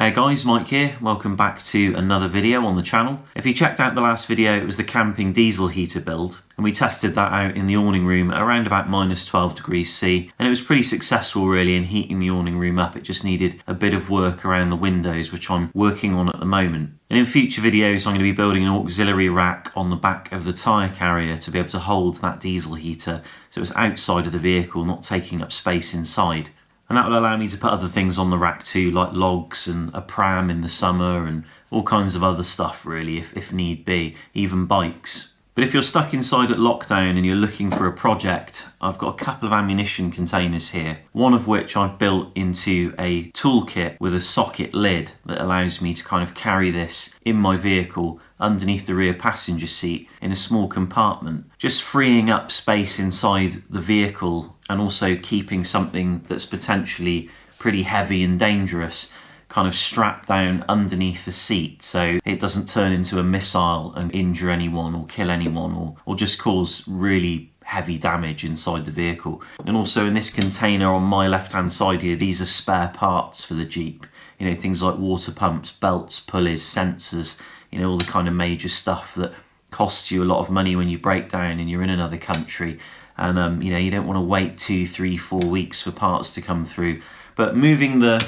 Hey guys, Mike here. Welcome back to another video on the channel. If you checked out the last video, it was the camping diesel heater build, and we tested that out in the awning room at around about -12°C, and it was pretty successful really in heating the awning room up. It just needed a bit of work around the windows, which I'm working on at the moment. And in future videos, I'm going to be building an auxiliary rack on the back of the tyre carrier to be able to hold that diesel heater so it's outside of the vehicle, not taking up space inside. And that will allow me to put other things on the rack too, like logs and a pram in the summer and all kinds of other stuff really, if need be, even bikes. But if you're stuck inside at lockdown and you're looking for a project, I've got a couple of ammunition containers here, one of which I've built into a toolkit with a socket lid that allows me to kind of carry this in my vehicle underneath the rear passenger seat in a small compartment, just freeing up space inside the vehicle and also keeping something that's potentially pretty heavy and dangerous kind of strapped down underneath the seat so it doesn't turn into a missile and injure anyone or kill anyone or just cause really heavy damage inside the vehicle. And also in this container on my left hand side here, these are spare parts for the Jeep. You know, things like water pumps, belts, pulleys, sensors, you know, all the kind of major stuff that costs you a lot of money when you break down and you're in another country. And you know, you don't want to wait 2, 3, 4 weeks for parts to come through. But moving the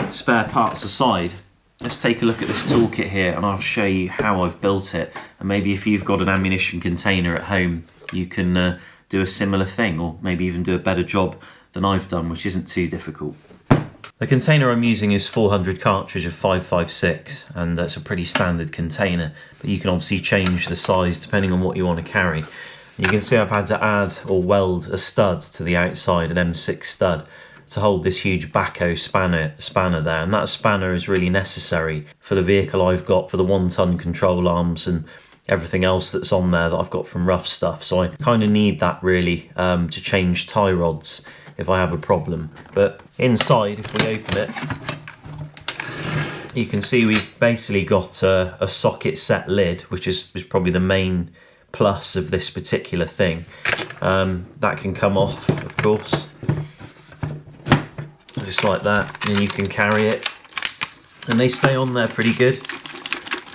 spare parts aside, let's take a look at this toolkit here and I'll show you how I've built it. And maybe if you've got an ammunition container at home, you can do a similar thing, or maybe even do a better job than I've done, which isn't too difficult. The container I'm using is 400 cartridge of 5.56, and that's a pretty standard container, but you can obviously change the size depending on what you want to carry. You can see I've had to add or weld a stud to the outside, an M6 stud, to hold this huge backhoe spanner there, and that spanner is really necessary for the vehicle I've got for the 1-ton control arms and everything else that's on there that I've got from Ruff stuff. So I kind of need that really to change tie rods if I have a problem. But inside, if we open it, you can see we've basically got a socket set lid, which is probably the main plus of this particular thing. That can come off, of course, just like that, and you can carry it, and they stay on there pretty good.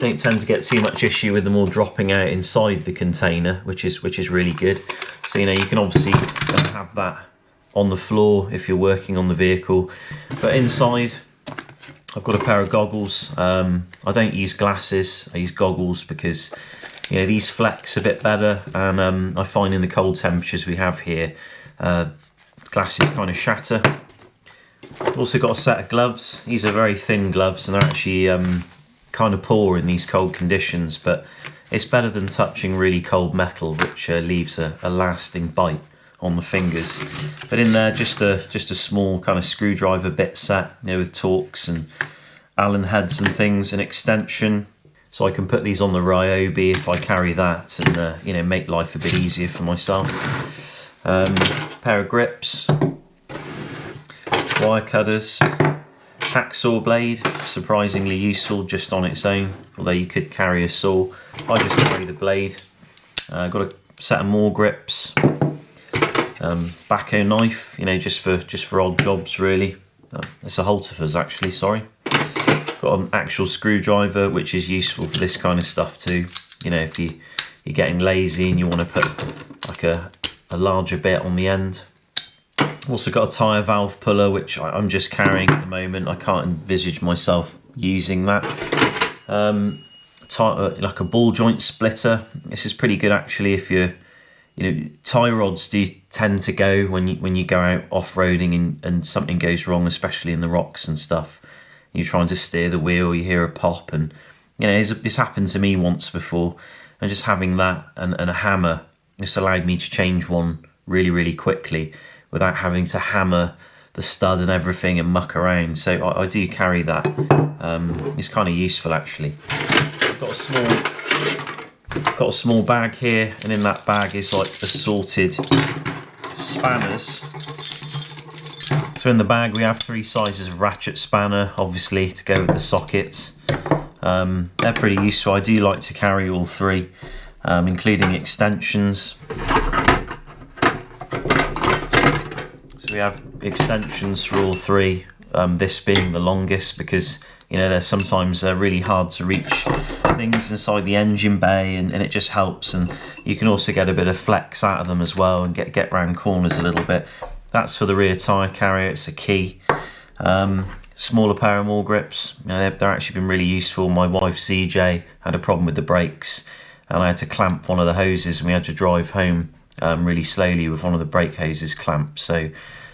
Don't tend to get too much issue with them all dropping out inside the container, which is really good. So you know, you can obviously have that on the floor if you're working on the vehicle. But inside, I've got a pair of goggles. I don't use glasses, I use goggles because you know, these flex a bit better, and I find in the cold temperatures we have here, glasses kind of shatter. I've also got a set of gloves. These are very thin gloves and they're actually kind of poor in these cold conditions, but it's better than touching really cold metal, which leaves a lasting bite on the fingers. But in there, just a small kind of screwdriver bit set, you know, with Torx and Allen heads and things, an extension, so I can put these on the Ryobi if I carry that, and you know, make life a bit easier for myself. Pair of grips, wire cutters, hacksaw blade, surprisingly useful just on its own, although you could carry a saw. I just carry the blade. Got a set of more grips, backhoe knife, you know, just for odd jobs really. It's a Halterfors actually, sorry. Got an actual screwdriver, which is useful for this kind of stuff too. You know, if you're getting lazy and you want to put like a larger bit on the end. Also got a tyre valve puller, which I'm just carrying at the moment. I can't envisage myself using that. Like a ball joint splitter. This is pretty good actually if you know, tie rods do tend to go when you go out off-roading and something goes wrong, especially in the rocks and stuff. You're trying to steer the wheel, you hear a pop, and you know, this happened to me once before, and just having that and a hammer just allowed me to change one really quickly without having to hammer the stud and everything and muck around. So I do carry that. It's kind of useful actually. I've got a small bag here, and in that bag is like assorted spanners. So in the bag we have 3 sizes of ratchet spanner, obviously to go with the sockets. They're pretty useful. I do like to carry all 3, including extensions. So we have extensions for all 3 this being the longest, because you know they're sometimes really hard to reach things inside the engine bay, and it just helps. And you can also get a bit of flex out of them as well, and get round corners a little bit. That's for the rear tyre carrier. It's a key. Smaller pair of maul grips, you know, they're actually been really useful. My wife CJ had a problem with the brakes, and I had to clamp one of the hoses, and we had to drive home really slowly with one of the brake hoses clamped. So,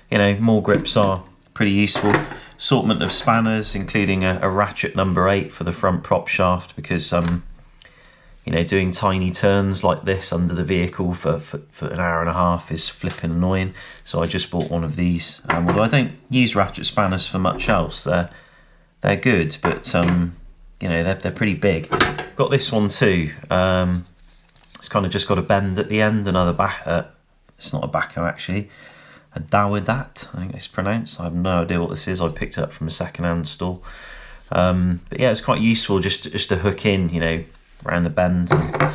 you know, maul grips are pretty useful. Assortment of spanners, including a ratchet number 8 for the front prop shaft, because you know, doing tiny turns like this under the vehicle for an hour and a half is flipping annoying. So I just bought one of these. Although I don't use ratchet spanners for much else, they're good, but you know, they're pretty big. Got this one too. It's kind of just got a bend at the end. Another back. It's not a backhoe actually. A Dawidat, I think it's pronounced. I have no idea what this is. I picked it up from a second-hand store. But yeah, it's quite useful just to hook in, you know, around the bend and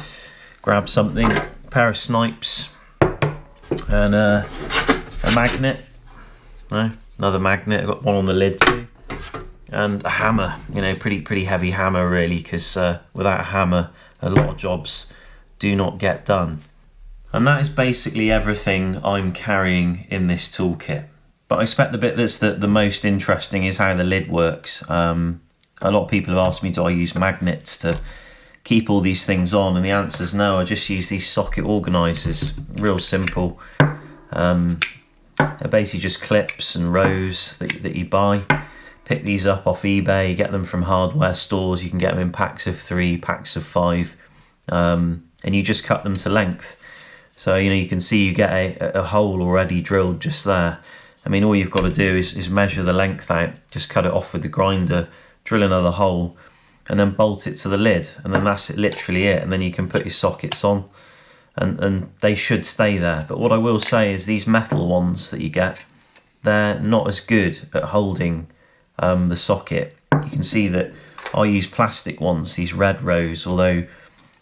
grab something. A pair of snipes and a magnet. No, another magnet. I got one on the lid too, and a hammer. You know, pretty heavy hammer really, because without a hammer, a lot of jobs do not get done. And that is basically everything I'm carrying in this toolkit. But I expect the bit that's the most interesting is how the lid works. A lot of people have asked me, do I use magnets to keep all these things on? And the answer is no. I just use these socket organisers. Real simple. They're basically just clips and rows that you buy. Pick these up off eBay, you get them from hardware stores. You can get them in packs of 3, packs of 5. And you just cut them to length. So, you know, you can see you get a hole already drilled just there. I mean, all you've got to do is measure the length out, just cut it off with the grinder, drill another hole, and then bolt it to the lid. And then that's literally it. And then you can put your sockets on, and they should stay there. But what I will say is these metal ones that you get, they're not as good at holding the socket. You can see that I use plastic ones, these red rows, although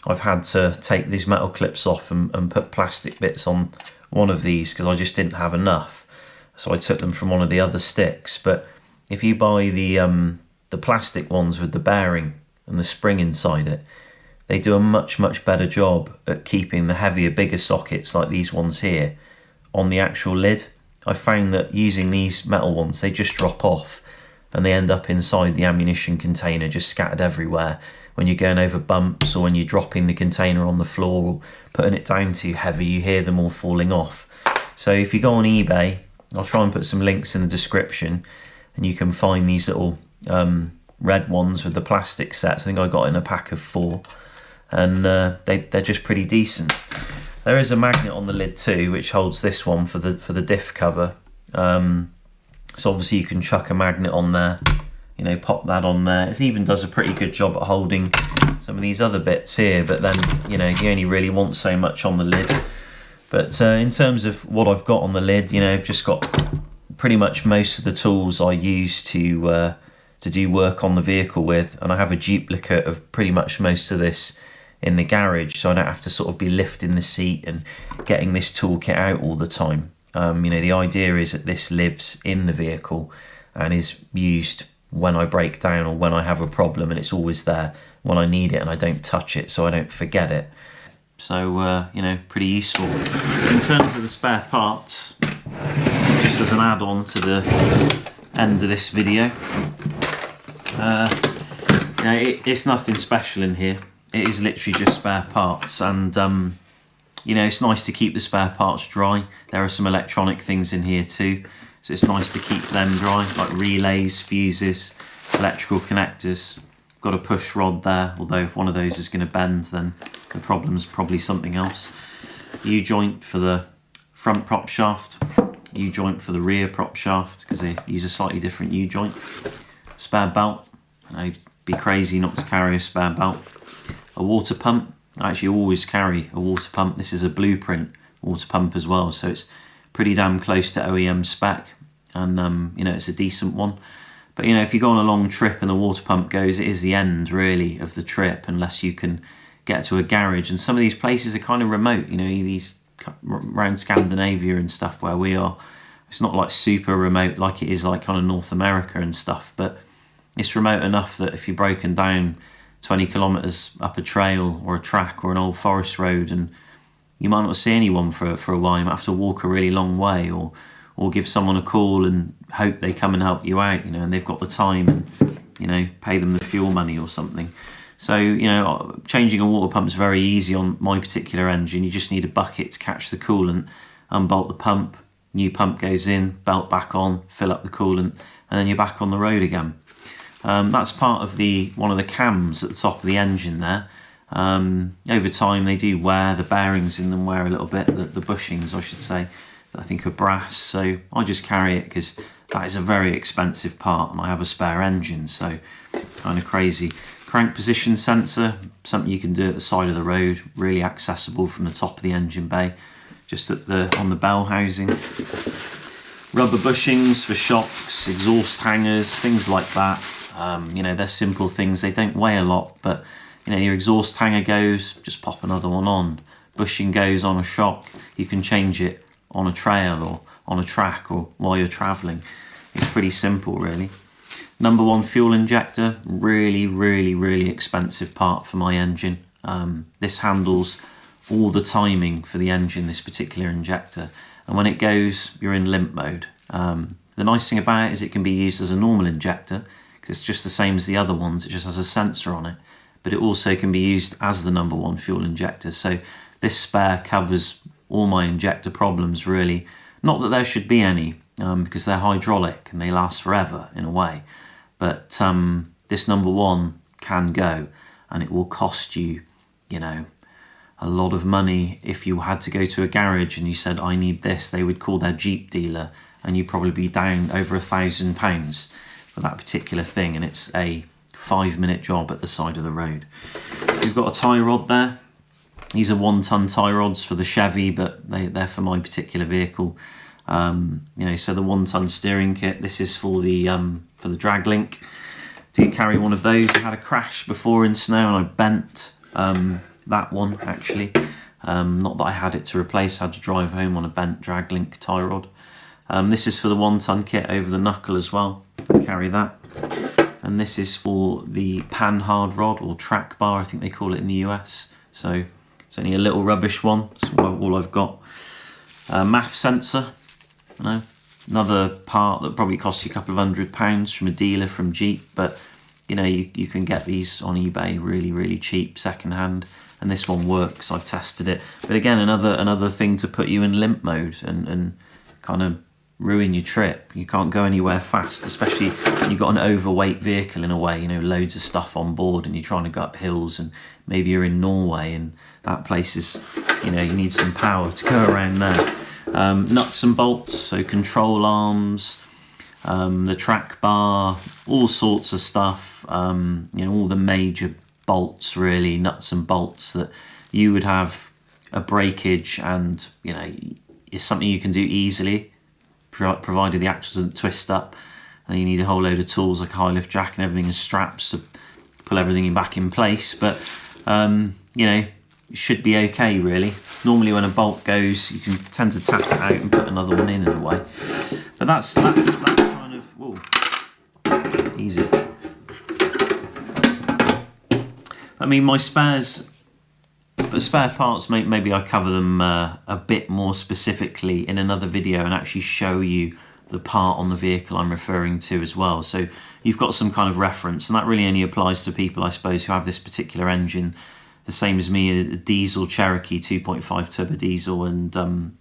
I've had to take these metal clips off and put plastic bits on one of these because I just didn't have enough. So I took them from one of the other sticks. But if you buy the plastic ones with the bearing and the spring inside it, they do a much better job at keeping the heavier, bigger sockets like these ones here on the actual lid. I found that using these metal ones, they just drop off and they end up inside the ammunition container, just scattered everywhere. When you're going over bumps or when you're dropping the container on the floor or putting it down too heavy, you hear them all falling off. So if you go on eBay, I'll try and put some links in the description, and you can find these little red ones with the plastic sets. I think I got in a pack of 4, and they're just pretty decent. There is a magnet on the lid too, which holds this one for the diff cover. So obviously you can chuck a magnet on there, you know, pop that on there. It even does a pretty good job at holding some of these other bits here, but then, you know, you only really want so much on the lid. But in terms of what I've got on the lid, you know, I've just got pretty much most of the tools I use to do work on the vehicle with, and I have a duplicate of pretty much most of this in the garage, so I don't have to sort of be lifting the seat and getting this toolkit out all the time. You know, the idea is that this lives in the vehicle and is used when I break down or when I have a problem, and it's always there when I need it and I don't touch it so I don't forget it. So, you know, pretty useful. In terms of the spare parts, just as an add-on to the end of this video, you know, it's nothing special in here. It is literally just spare parts, and you know, it's nice to keep the spare parts dry. There are some electronic things in here too, so it's nice to keep them dry, like relays, fuses, electrical connectors. Got a push rod there, although if one of those is going to bend, then the problem's probably something else. U-joint for the front prop shaft, U-joint for the rear prop shaft, because they use a slightly different U-joint. Spare belt, I'd be crazy not to carry a spare belt. A water pump, I actually always carry a water pump. This is a Blueprint water pump as well, so it's pretty damn close to OEM spec, and you know, it's a decent one. But you know, if you go on a long trip and the water pump goes, it is the end really of the trip, unless you can get to a garage. And some of these places are kind of remote, you know, these around Scandinavia and stuff where we are, It's not like super remote like it is like kind of North America and stuff, but it's remote enough that if you're broken down 20 kilometres up a trail or a track or an old forest road, and you might not see anyone for a while, you might have to walk a really long way, or give someone a call and hope they come and help you out, you know, and they've got the time, and, you know, pay them the fuel money or something. So, you know, changing a water pump is very easy on my particular engine. You just need a bucket to catch the coolant, unbolt the pump, new pump goes in, belt back on, fill up the coolant, and then you're back on the road again. That's part of one of the cams at the top of the engine there. Over time they do wear, the bearings in them wear a little bit, the bushings I should say, that I think are brass, so I just carry it because that is a very expensive part and I have a spare engine, so kind of crazy. Crank position sensor, something you can do at the side of the road, really accessible from the top of the engine bay, just on the bell housing. Rubber bushings for shocks, exhaust hangers, things like that. You know, they're simple things, they don't weigh a lot, but you know, your exhaust hanger goes, just pop another one on. Bushing goes on a shock, you can change it on a trail or on a track or while you're travelling. It's pretty simple really. Number one fuel injector, really expensive part for my engine. This handles all the timing for the engine, this particular injector, and when it goes you're in limp mode. The nice thing about it is it can be used as a normal injector because it's just the same as the other ones, it just has a sensor on it, but it also can be used as the number one fuel injector. So this spare covers all my injector problems really. Not that there should be any, because they're hydraulic and they last forever in a way, but this number one can go, and it will cost you, you know, a lot of money. If you had to go to a garage and you said I need this, they would call their Jeep dealer and you'd probably be down over £1,000 for that particular thing, and it's a 5-minute job at the side of the road. We've got a tie rod there. These are 1-ton tie rods for the Chevy, but they're for my particular vehicle. You know, so the 1-ton steering kit, this is for the drag link. Do carry one of those. I had a crash before in snow and I bent that one actually. Not that I had it to replace, I had to drive home on a bent drag link tie rod. This is for the 1-ton kit over the knuckle as well. Carry that. And this is for the pan hard rod, or track bar I think they call it in the US. So it's only a little rubbish one, that's all I've got. MAF sensor, you know, another part that probably costs you a couple of £100 from a dealer from Jeep, but you know, you can get these on eBay really cheap second hand, and this one works, I've tested it. But again, another thing to put you in limp mode and kind of ruin your trip. You can't go anywhere fast, especially when you've got an overweight vehicle in a way, you know, loads of stuff on board and you're trying to go up hills, and maybe you're in Norway and that place is, you know, you need some power to go around there. Nuts and bolts, so control arms, the track bar, all sorts of stuff, you know, all the major bolts really, nuts and bolts that you would have a breakage, and you know, it's something you can do easily provided the axles doesn't twist up, and you need a whole load of tools like a high lift jack and everything, and straps to pull everything back in place. But you know, it should be okay really. Normally when a bolt goes you can tend to tap it out and put another one in a way, but that's kind of, whoa, easy. I mean, my spare parts, maybe I cover them a bit more specifically in another video and actually show you the part on the vehicle I'm referring to as well, so you've got some kind of reference. And that really only applies to people, I suppose, who have this particular engine, the same as me, a diesel Cherokee 2.5 turbo diesel, and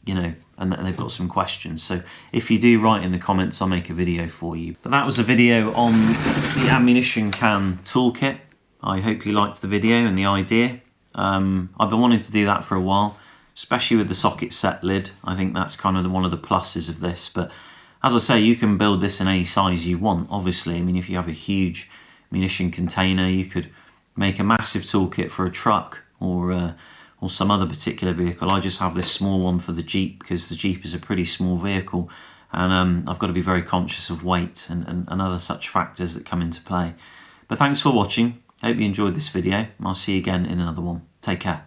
you know, and they've got some questions. So if you do, write in the comments, I'll make a video for you. But that was a video on the ammunition can toolkit. I hope you liked the video and the idea. I've been wanting to do that for a while, especially with the socket set lid. I think that's kind of one of the pluses of this. But as I say, you can build this in any size you want, obviously. I mean, if you have a huge munition container, you could make a massive toolkit for a truck or some other particular vehicle. I just have this small one for the Jeep because the Jeep is a pretty small vehicle, and I've got to be very conscious of weight and other such factors that come into play. But thanks for watching. Hope you enjoyed this video. I'll see you again in another one. Take care.